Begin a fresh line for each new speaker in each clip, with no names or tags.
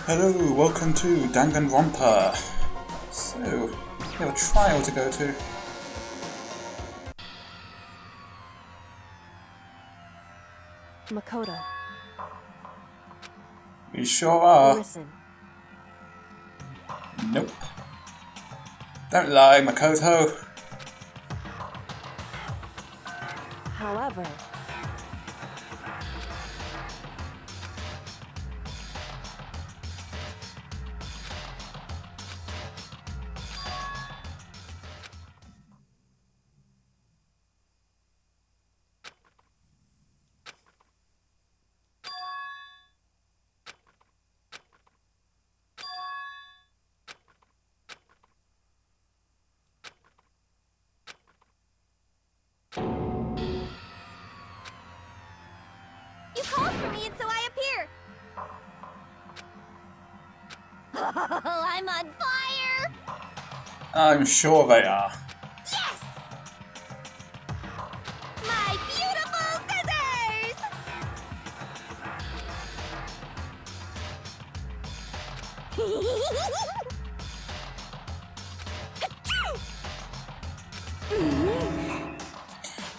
Hello, welcome to Danganronpa. So, we have a trial to go to.
Makoto.
You sure are.
Listen.
Nope. Don't lie, Makoto.
However,
You called for me and so I appear! Oh, I'm on fire!
I'm sure they are.
Yes! My beautiful scissors!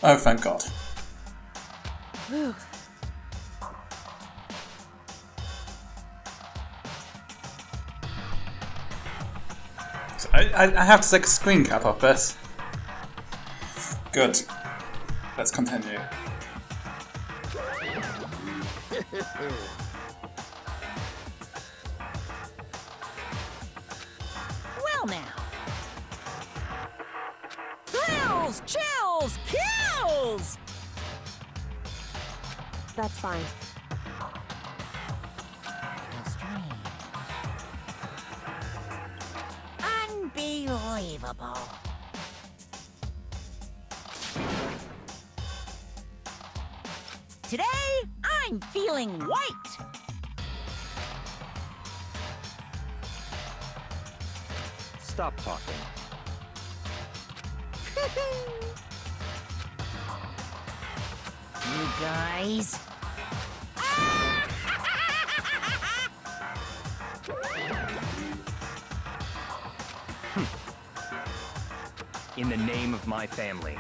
Oh, thank God.
whew,
So I have to take a screen cap of this. Good. Let's continue.
Well now. Thrills, chills, kills!
that's fine.
Unbelievable. Today, I'm feeling white.
Stop talking.
You guys.
In the name of my family.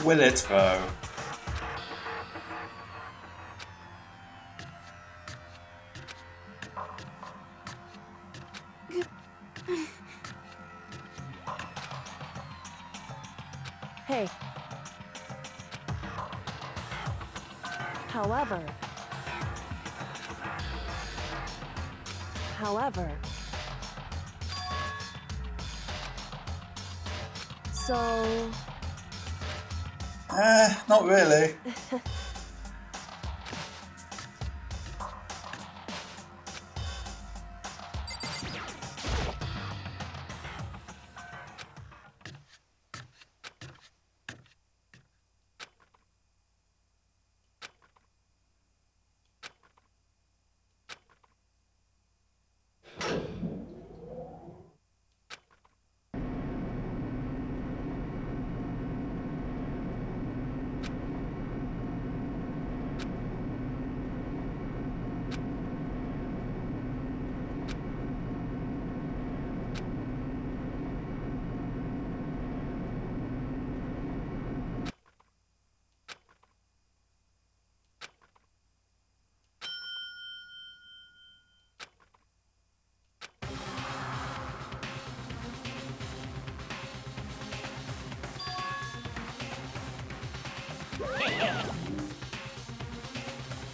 Will it though?
Hey. However. So,
Not really.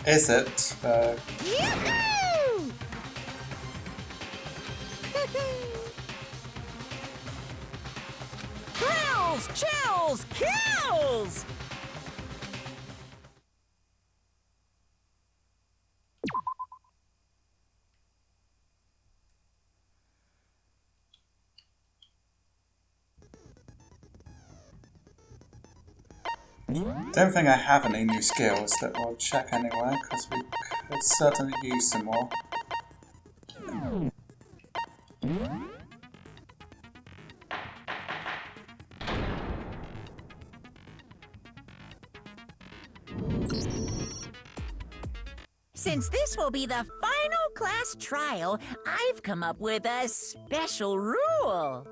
Is it?
Yoo-hoo! Thrills, chills, kills!
Don't think I have any new skills that we'll check anyway, because we could certainly use some more.
Since since this will be the final class trial, I've come up with a special rule.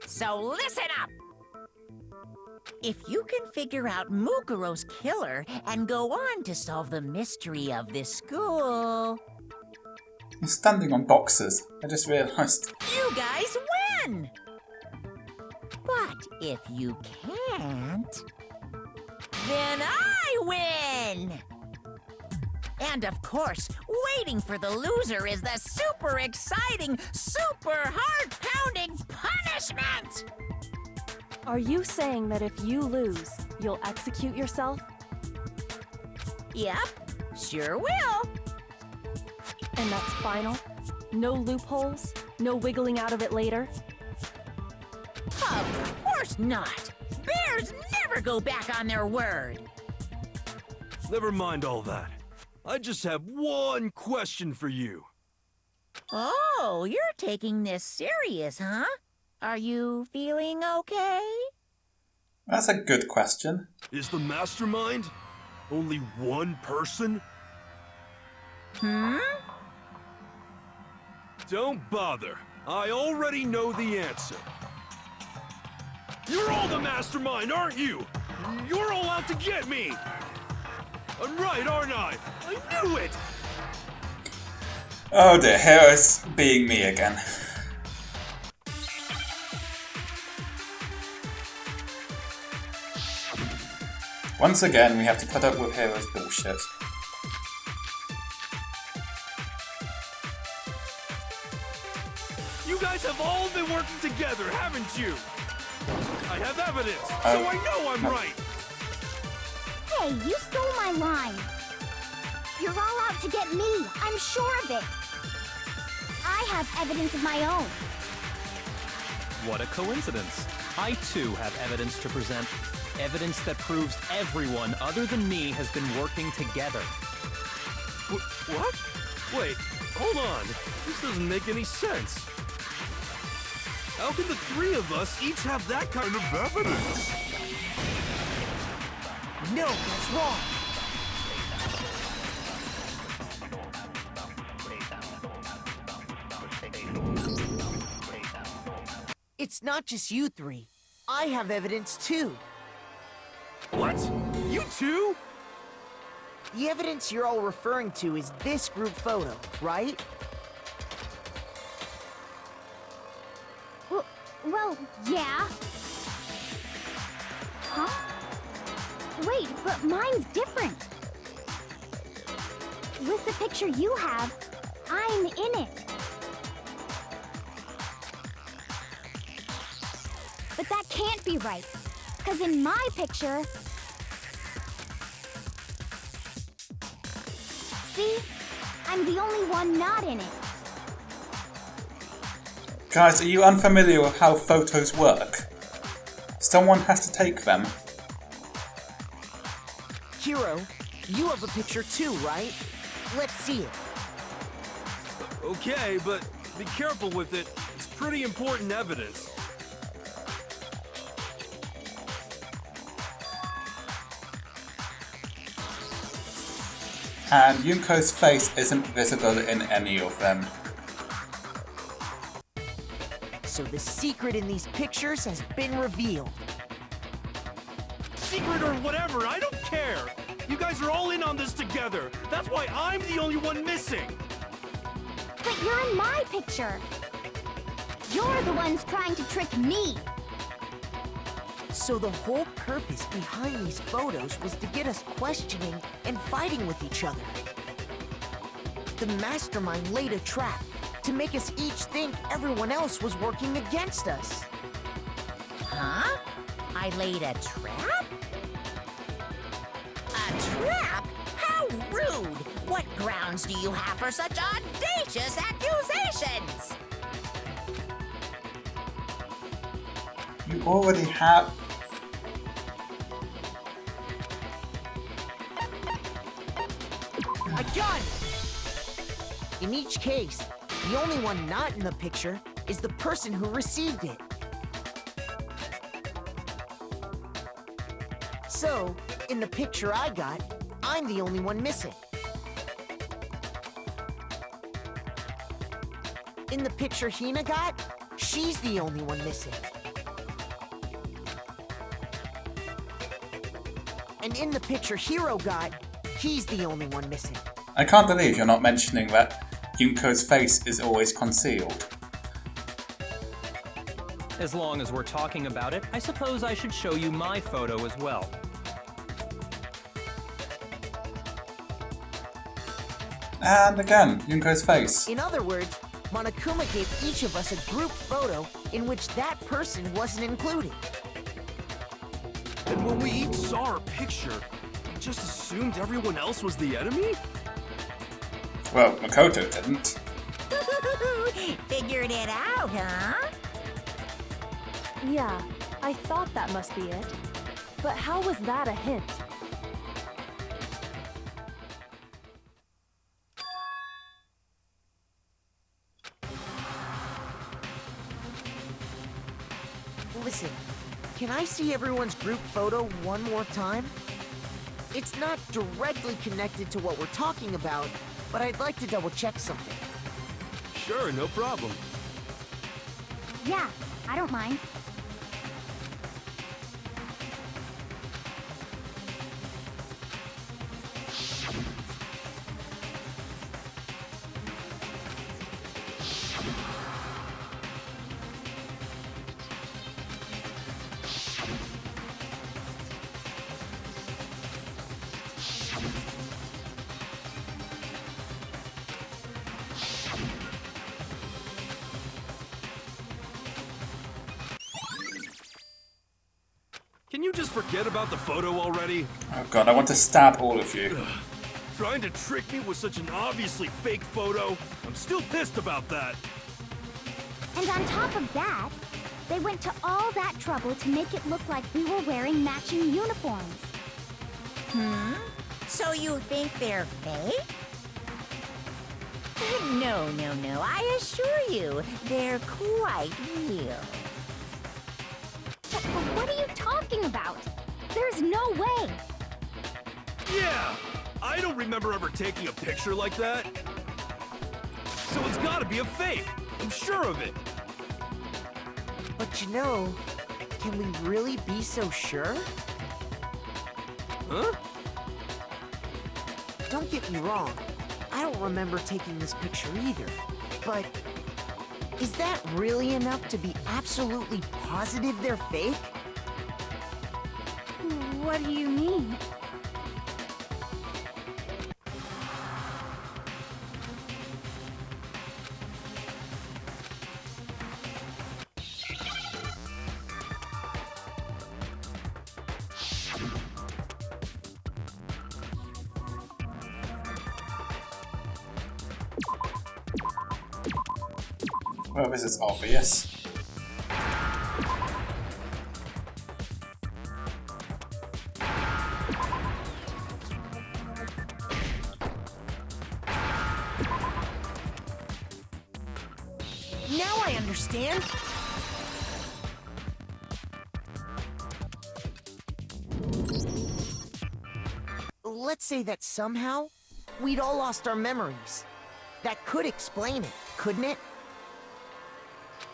So listen up! If you can figure out Mukuro's killer and go on to solve the mystery of this school,
He's standing on boxes. I just realised.
you guys win! But if you can't, then I win! And of course, waiting for the loser is the super exciting, super heart-pounding punishment!
are you saying that if you lose, you'll execute yourself?
Yep, sure will.
And that's final? No loopholes? No wiggling out of it later?
Of course not! Bears never go back on their word!
Never mind all that. I just have one question for you.
Oh, you're taking this serious, huh? Are you feeling okay?
That's a good question.
Is the mastermind only one person?
Hmm?
Don't bother. I already know the answer. You're all the mastermind, aren't you? You're all out to get me! I'm right, aren't I? I knew it!
Oh dear, here is being me again. Once again, we have to put up with Hero's bullshit.
You guys have all been working together, haven't you? I have evidence, so
Oh.
I know I'm right.
Hey, you stole my line. You're all out to get me. I'm sure of it. I have evidence of my own.
What a coincidence. I too have evidence to present. Evidence that proves everyone other than me has been working together.
What? Wait, hold on. This doesn't make any sense. How can the three of us each have that kind of evidence?
No, that's wrong.
It's not just you three. I have evidence too.
What? You too?
The evidence you're all referring to is this group photo, right?
Well, yeah. Huh? Wait, but mine's different. With the picture you have, I'm in it. But that can't be right, because in my picture... See? I'm the only one not in it.
Guys, are you unfamiliar with how photos work? Someone has to take them.
Hiro, you have a picture too, right? Let's see it.
Okay, but be careful with it. It's pretty important evidence.
And Yunko's face isn't visible in any of them.
So the secret in these pictures has been revealed.
Secret or whatever, I don't care. You guys are all in on this together. That's why I'm the only one missing.
But you're in my picture. You're the ones trying to trick me.
So the whole purpose behind these photos was to get us questioning and fighting with each other. The mastermind laid a trap to make us each think everyone else was working against us.
Huh? I laid a trap? A trap? How rude! What grounds do you have for such audacious accusations?
You already have...
I got it! In each case, the only one not in the picture is the person who received it. So, in the picture I got, I'm the only one missing. In the picture Hina got, she's the only one missing. And in the picture Hiro got, he's the only one missing.
I can't believe you're not mentioning that Yunko's face is always concealed.
As long as we're talking about it, I suppose I should show you my photo as well.
And again, Yunko's face.
In other words, Monokuma gave each of us a group photo in which that person wasn't included.
And when we each saw our picture, we just assumed everyone else was the enemy?
Well, Makoto didn't.
Figured it out, huh?
Yeah, I thought that must be it. But how was that a hint?
Listen, can I see everyone's group photo one more time? It's not directly connected to what we're talking about, but I'd like to double check something.
Sure, no problem.
Yeah, I don't mind.
Can you just forget about the photo already?
Oh god, I want to stab all of you.
Trying to trick me with such an obviously fake photo? I'm still pissed about that.
And on top of that, they went to all that trouble to make it look like we were wearing matching uniforms.
So you think they're fake? No, no, no. I assure you, they're quite real.
But what are you talking about? There's no way.
Yeah! I don't remember ever taking a picture like that. So it's gotta be a fake. I'm sure of it.
But you know, can we really be so sure?
Huh?
Don't get me wrong, I don't remember taking this picture either, but is that really enough to be absolutely positive they're fake?
What do you mean?
Well, this is obvious.
Now I understand. Let's say that somehow we'd all lost our memories. That could explain it, couldn't it?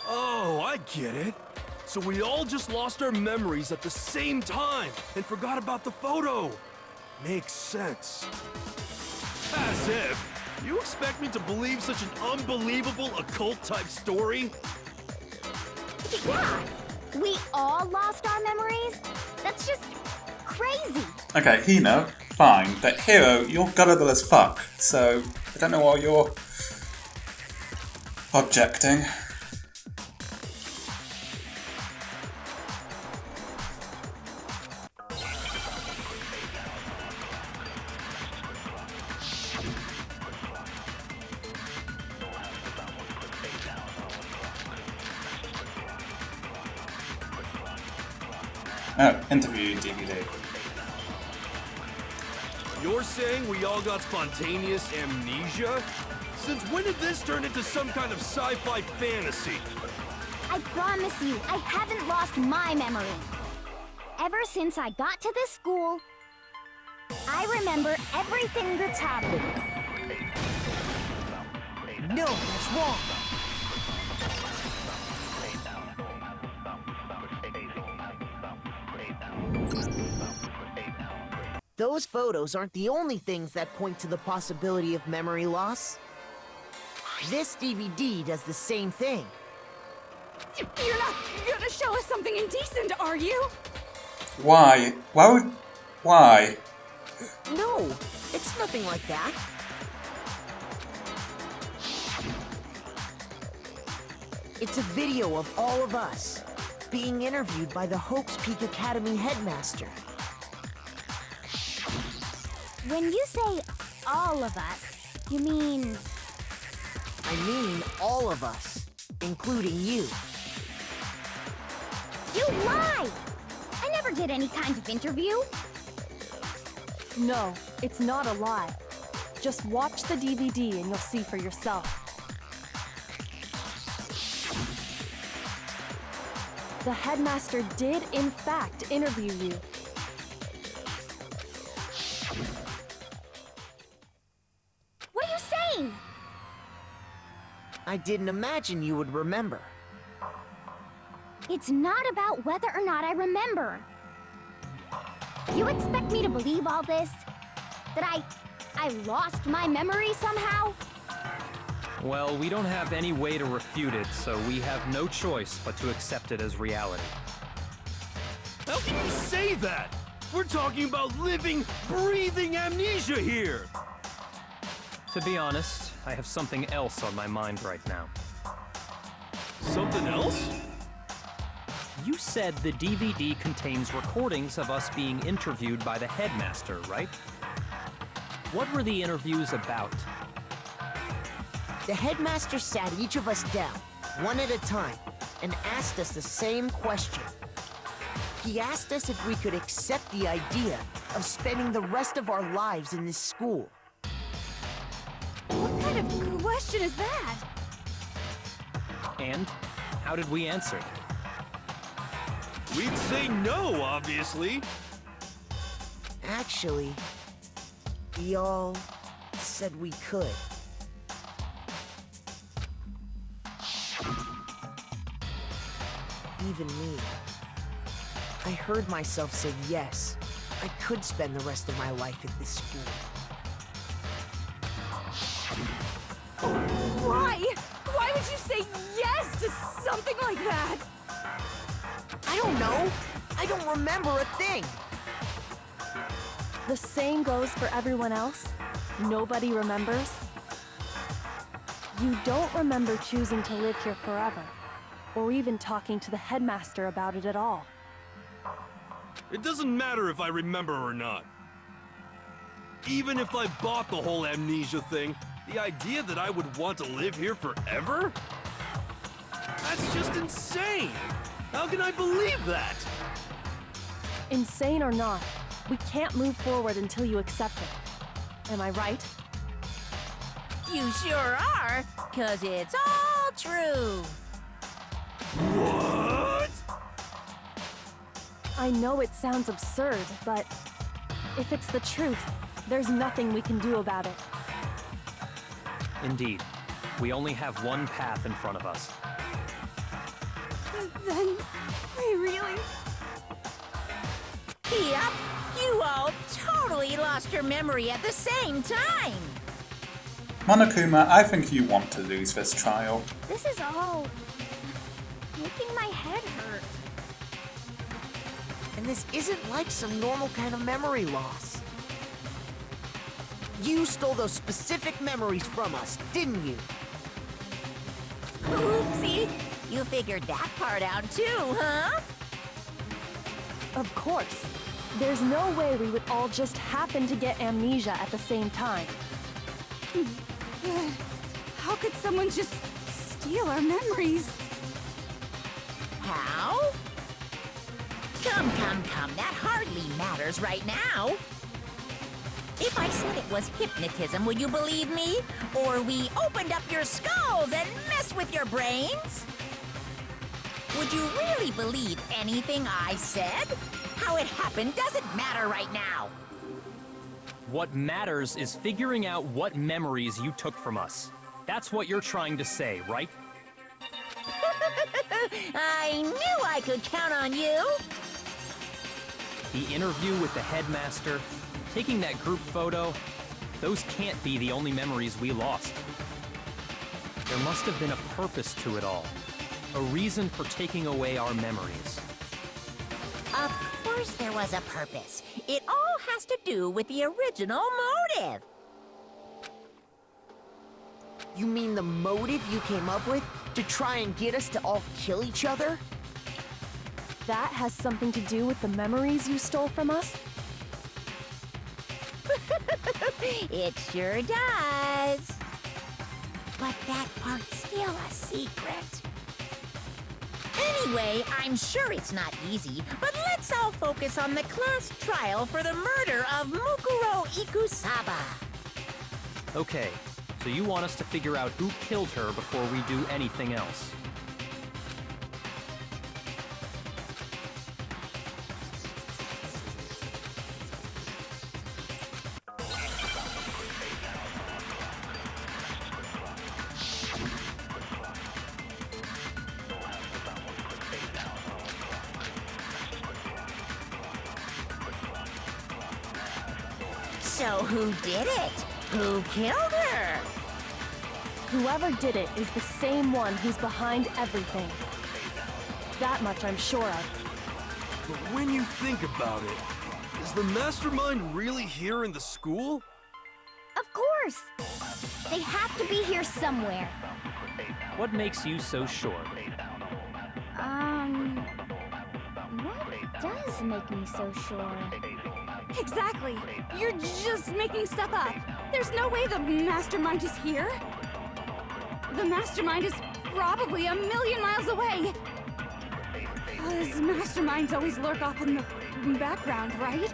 Oh, I get it. So we all just lost our memories at the same time and forgot about the photo. Makes sense. As if. You expect me to believe such an unbelievable occult-type story?
Yeah, we all lost our memories? That's just crazy.
Okay, Hino, fine, but Hiro, you're gullible as fuck, so I don't know why you're objecting. Oh, interview DVD.
You're saying we all got spontaneous amnesia? Since when did this turn into some kind of sci-fi fantasy?
I promise you, I haven't lost my memory. Ever since I got to this school, I remember everything that's happened.
No, that's wrong. those photos aren't the only things that point to the possibility of memory loss. This DVD does the same thing.
You're not gonna show us something indecent, are you?
Why? Why?
No, it's nothing like that. It's a video of all of us being interviewed by the Hope's Peak Academy headmaster.
When you say all of us, you mean...
I mean all of us, including you.
You lie! I never did any kind of interview.
No, it's not a lie. Just watch the DVD and you'll see for yourself. The headmaster did, in fact, interview you.
What are you saying?
I didn't imagine you would remember.
It's not about whether or not I remember. You expect me to believe all this? That I lost my memory somehow?
Well, we don't have any way to refute it, so we have no choice but to accept it as reality.
How can you say that? We're talking about living, breathing amnesia here!
To be honest, I have something else on my mind right now.
Something else?
You said the DVD contains recordings of us being interviewed by the headmaster, right? What were the interviews about?
The headmaster sat each of us down, one at a time, and asked us the same question. He asked us if we could accept the idea of spending the rest of our lives in this school.
What kind of question is that?
And how did we answer?
We'd say no, obviously.
Actually, we all said we could. Even me. I heard myself say yes. I could spend the rest of my life at this school.
Why? Why would you say yes to something like that?
I don't know. I don't remember a thing.
The same goes for everyone else? Nobody remembers? You don't remember choosing to live here forever, or even talking to the headmaster about it at all.
It doesn't matter if I remember or not. Even if I bought the whole amnesia thing, the idea that I would want to live here forever? That's just insane! How can I believe that?
Insane or not, we can't move forward until you accept it. Am I right?
You sure are, 'cause it's all true.
What?
I know it sounds absurd, but if it's the truth, there's nothing we can do about it.
Indeed, we only have one path in front of us.
Then, we really...
Yep, you all totally lost your memory at the same time.
Monokuma, I think you want to lose this trial.
This is all... making my head hurt.
And this isn't like some normal kind of memory loss. You stole those specific memories from us, didn't you?
Oopsie, you figured that part out too, huh?
Of course. There's no way we would all just happen to get amnesia at the same time. How could someone just steal our memories?
How? Come, that hardly matters right now. If I said it was hypnotism, would you believe me? Or we opened up your skulls and messed with your brains? Would you really believe anything I said? How it happened doesn't matter right now.
What matters is figuring out what memories you took from us. That's what you're trying to say, right?
I knew I could count on you.
The interview with the headmaster, taking that group photo, those can't be the only memories we lost. There must have been a purpose to it all. A reason for taking away our memories.
Of course there was a purpose. It all has to do with the original motive.
You mean the motive you came up with to try and get us to all kill each other?
That has something to do with the memories you stole from us?
It sure does. But that part's still a secret. Anyway, I'm sure it's not easy, but let's all focus on the class trial for the murder of Mukuro Ikusaba.
Okay, so you want us to figure out who killed her before we do anything else.
So who did it? Who killed her?
Whoever did it is the same one who's behind everything. That much I'm sure of.
But when you think about it, is the mastermind really here in the school?
Of course! They have to be here somewhere.
What makes you so sure?
What does make me so sure?
Exactly. You're just making stuff up. There's no way the mastermind is here. The mastermind is probably a million miles away. Those masterminds always lurk off in the background, right?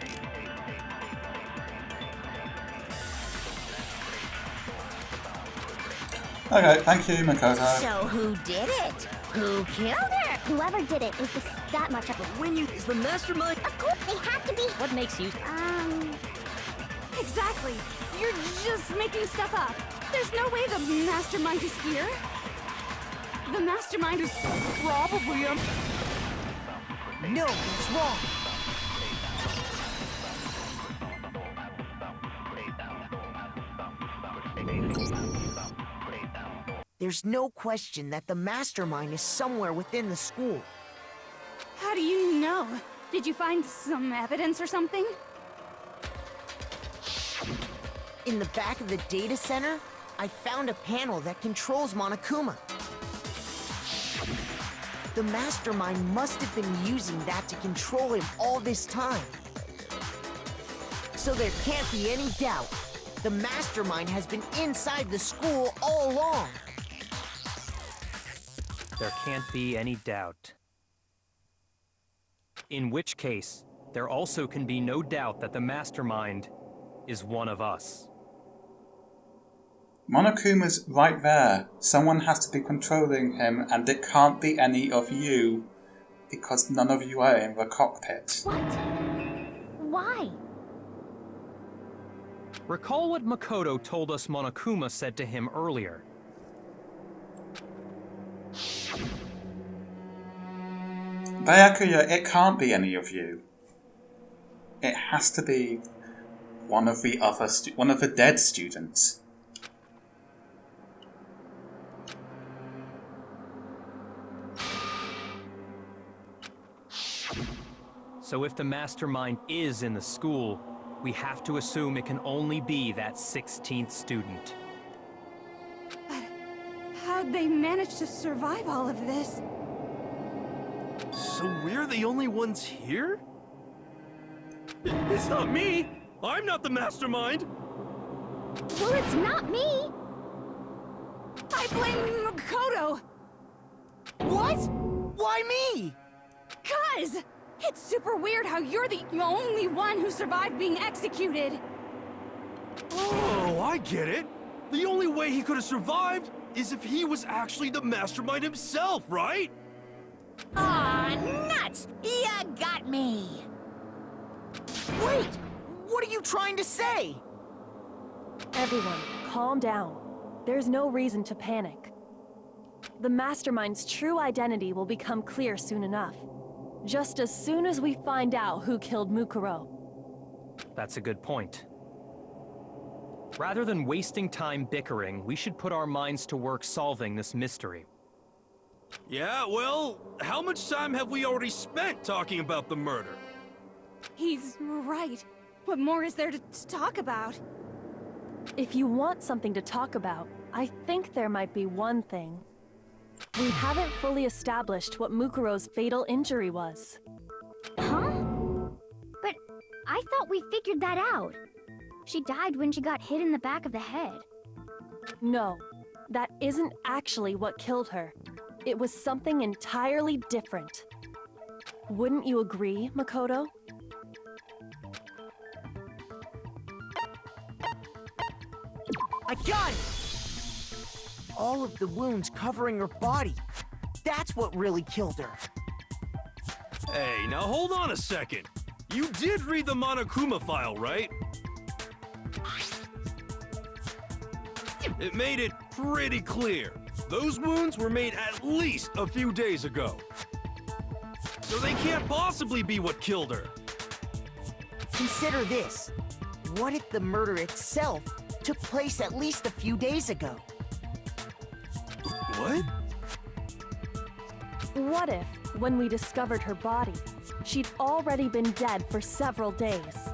Okay, thank you, Makoto.
So who did it? Who killed her?
Whoever did it is that much of a...
When you... Is the mastermind...
Of course, they have to be...
What makes you...
Exactly. You're just making stuff up. There's no way the mastermind is here. The mastermind is probably a...
No, that's wrong. There's no question that the mastermind is somewhere within the school.
How do you know? Did you find some evidence or something?
In the back of the data center, I found a panel that controls Monokuma. The mastermind must have been using that to control him all this time. So there can't be any doubt. The mastermind has been inside the school all along.
There can't be any doubt. In which case, there also can be no doubt that the mastermind is one of us.
Monokuma's right there. Someone has to be controlling him, and it can't be any of you, because none of you are in the cockpit.
What? Why?
Recall what Makoto told us Monokuma said to him earlier.
Byakuya, it can't be any of you. It has to be one of the dead students.
So if the mastermind is in the school, we have to assume it can only be that 16th student.
How'd they manage to survive all of this?
So we're the only ones here? It's not me! I'm not the mastermind!
Well, it's not me!
I blame Makoto! What?
Why me?
'Cause it's super weird how you're the only one who survived being executed.
Oh, I get it! The only way he could have survived is if he was actually the mastermind himself, right?
Aw, nuts! Ya got me!
Wait! What are you trying to say?
Everyone, calm down. There's no reason to panic. The mastermind's true identity will become clear soon enough. Just as soon as we find out who killed Mukuro.
That's a good point. Rather than wasting time bickering, we should put our minds to work solving this mystery.
Yeah, well, how much time have we already spent talking about the murder?
He's right. What more is there to talk about?
If you want something to talk about, I think there might be one thing. We haven't fully established what Mukuro's fatal injury was.
Huh? But I thought we figured that out. She died when she got hit in the back of the head.
No, that isn't actually what killed her. It was something entirely different. Wouldn't you agree, Makoto?
I got it! All of the wounds covering her body. That's what really killed her.
Hey, now hold on a second. You did read the Monokuma file, right? It made it pretty clear. Those wounds were made at least a few days ago. So they can't possibly be what killed her.
Consider this. What if the murder itself took place at least a few days ago?
What?
What if, when we discovered her body, she'd already been dead for several days?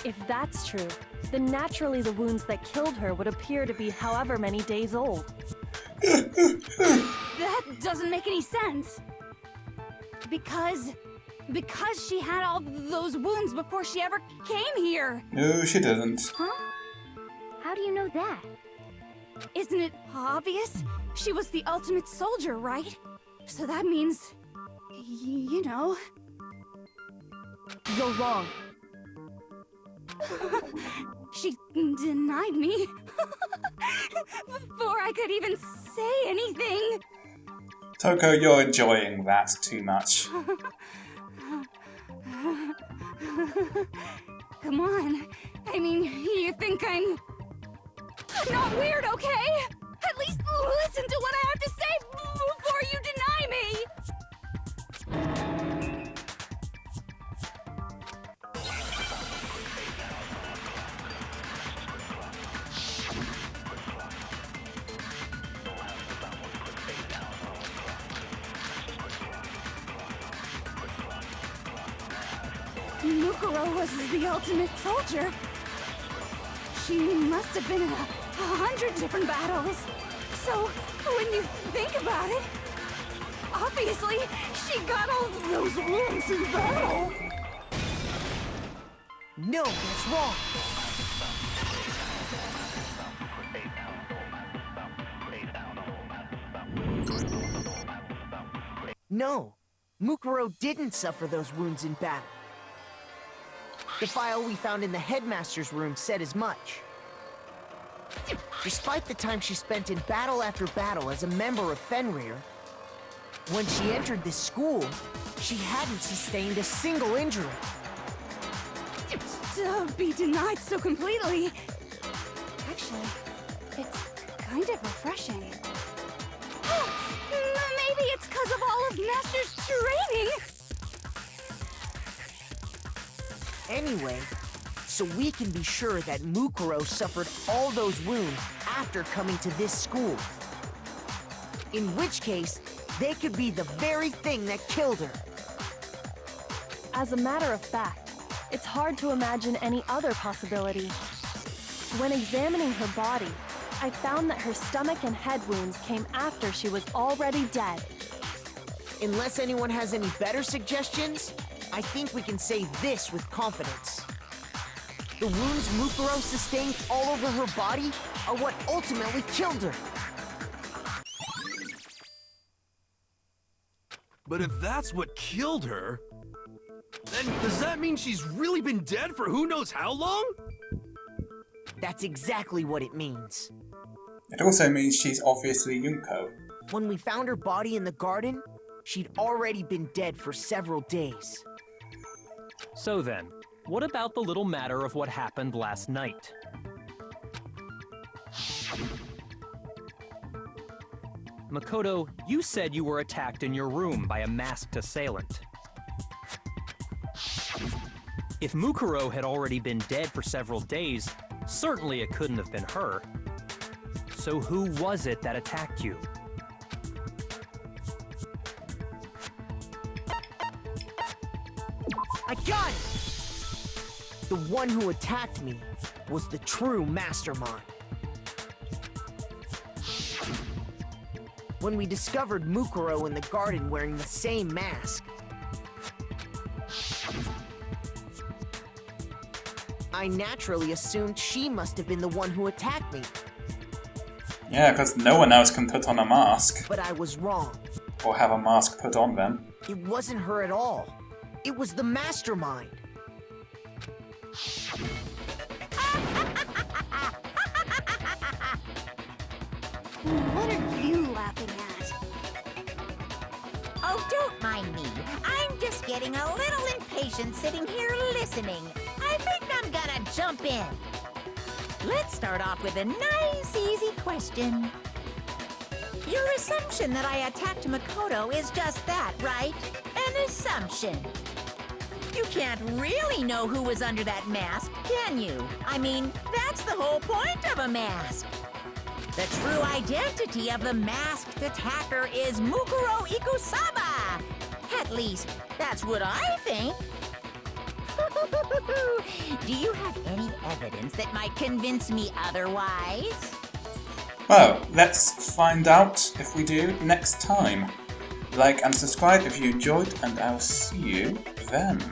If that's true, then naturally the wounds that killed her would appear to be however many days old.
That doesn't make any sense. Because she had all those wounds before she ever came here.
No, she didn't.
Huh? How do you know that?
Isn't it obvious? She was the ultimate soldier, right? So that means, you know.
You're wrong.
She denied me before I could even say anything.
Toko, you're enjoying that too much.
Come on. I mean, you think I'm not weird, okay? At least listen to what I have to say before you deny me. Mukuro was the ultimate soldier. She must have been in 100 different battles. So, when you think about it, obviously, she got all those wounds in battle.
No, that's wrong. No, Mukuro didn't suffer those wounds in battle. The file we found in the headmaster's room said as much. Despite the time she spent in battle after battle as a member of Fenrir, when she entered this school, she hadn't sustained a single injury.
To be denied so completely. Actually, it's kind of refreshing. Maybe it's because of all of Master's training.
Anyway, so we can be sure that Mukuro suffered all those wounds after coming to this school. In which case, they could be the very thing that killed her.
As a matter of fact, it's hard to imagine any other possibility. When examining her body, I found that her stomach and head wounds came after she was already dead.
Unless anyone has any better suggestions, I think we can say this with confidence. The wounds Mukuro sustained all over her body are what ultimately killed her.
But if that's what killed her, then does that mean she's really been dead for who knows how long?
That's exactly what it means.
It also means she's obviously Yunko.
When we found her body in the garden, she'd already been dead for several days.
So then, what about the little matter of what happened last night? Makoto, you said you were attacked in your room by a masked assailant. If Mukuro had already been dead for several days, certainly it couldn't have been her. So who was it that attacked you?
I got it! The one who attacked me was the true mastermind. When we discovered Mukuro in the garden wearing the same mask, I naturally assumed she must have been the one who attacked me.
Yeah, because no one else can put on a mask.
But I was wrong.
Or have a mask put on them.
It wasn't her at all. It was the mastermind.
What are you laughing at?
Oh, don't mind me. I'm just getting a little impatient sitting here listening. I think I'm gonna jump in. Let's start off with a nice, easy question. Your assumption that I attacked Makoto is just that, right? An assumption. You can't really know who was under that mask, can you? I mean, that's the whole point of a mask. The true identity of the masked attacker is Mukuro Ikusaba. At least, that's what I think. Do you have any evidence that might convince me otherwise?
Well, let's find out if we do next time. Like and subscribe if you enjoyed, and I'll see you then.